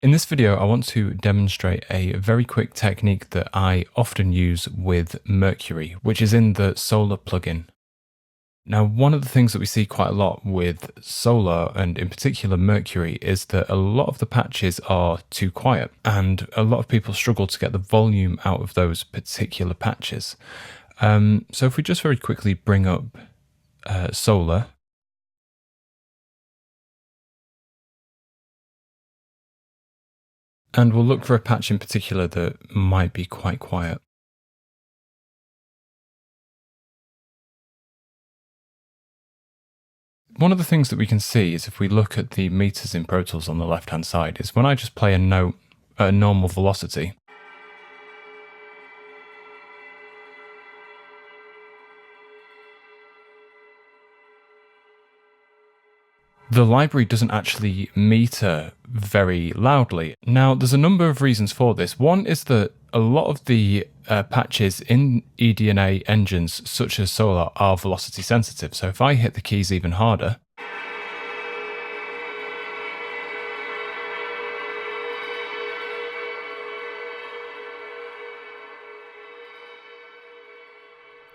In this video, I want to demonstrate a very quick technique that I often use with Mercury, which is in the Solar plugin. Now, one of the things that we see quite a lot with Solar, and in particular Mercury, is that a lot of the patches are too quiet, and a lot of people struggle to get the volume out of those particular patches. So if we just very quickly bring up Solar, and we'll look for a patch in particular that might be quite quiet. One of the things that we can see is if we look at the meters in Pro Tools on the left hand side is when I just play a note at a normal velocity, the library doesn't actually meter very loudly. Now, there's a number of reasons for this. One is that a lot of the patches in eDNA engines, such as Solar, are velocity sensitive. So if I hit the keys even harder,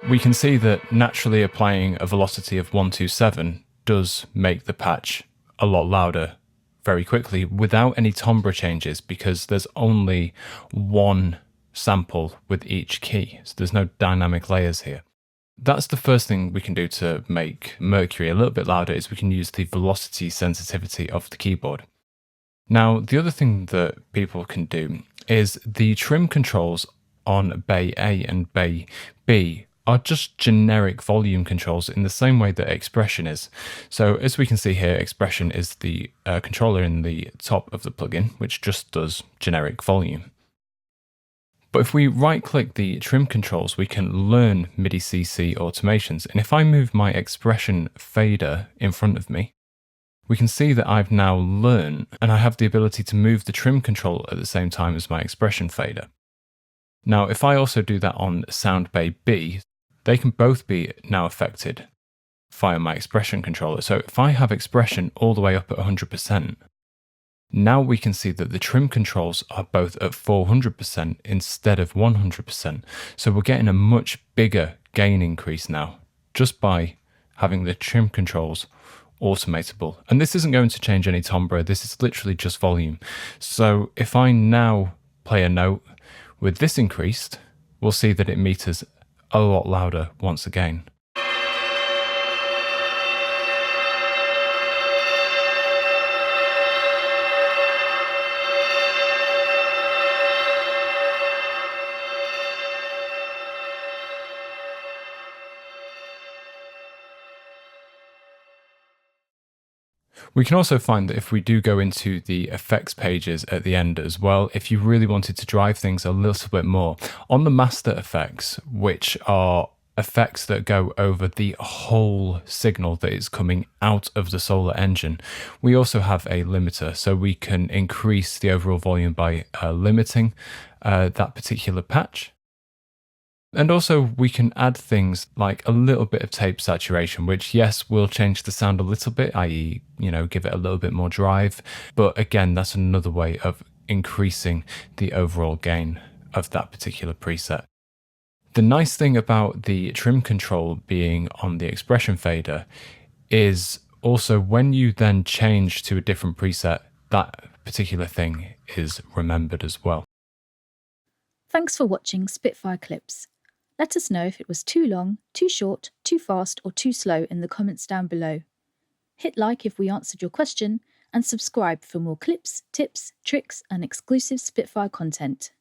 we can see that naturally applying a velocity of 127 does make the patch a lot louder very quickly without any timbre changes, because there's only one sample with each key, so there's no dynamic layers here. That's the first thing we can do to make Mercury a little bit louder, is we can use the velocity sensitivity of the keyboard. Now, the other thing that people can do is the trim controls on Bay A and Bay B are just generic volume controls in the same way that Expression is. So as we can see here, Expression is the controller in the top of the plugin, which just does generic volume. But if we right click the trim controls, we can learn MIDI CC automations. And if I move my Expression fader in front of me, we can see that I've now learned, and I have the ability to move the trim control at the same time as my Expression fader. Now, if I also do that on Sound Bay B, they can both be now affected via my Expression controller. So if I have Expression all the way up at 100%, now we can see that the trim controls are both at 400% instead of 100%. So we're getting a much bigger gain increase now just by having the trim controls automatable. And this isn't going to change any timbre. This is literally just volume. So if I now play a note with this increased, we'll see that it meters a lot louder once again. We can also find that if we do go into the effects pages at the end as well, if you really wanted to drive things a little bit more, on the master effects, which are effects that go over the whole signal that is coming out of the Solar engine, we also have a limiter, so we can increase the overall volume by limiting that particular patch. And also we can add things like a little bit of tape saturation, which yes, will change the sound a little bit, i.e., give it a little bit more drive. But again, that's another way of increasing the overall gain of that particular preset. The nice thing about the trim control being on the Expression fader is also when you then change to a different preset, that particular thing is remembered as well. Thanks for watching Spitfire Clips. Let us know if it was too long, too short, too fast, or too slow in the comments down below. Hit like if we answered your question, and subscribe for more clips, tips, tricks, and exclusive Spitfire content.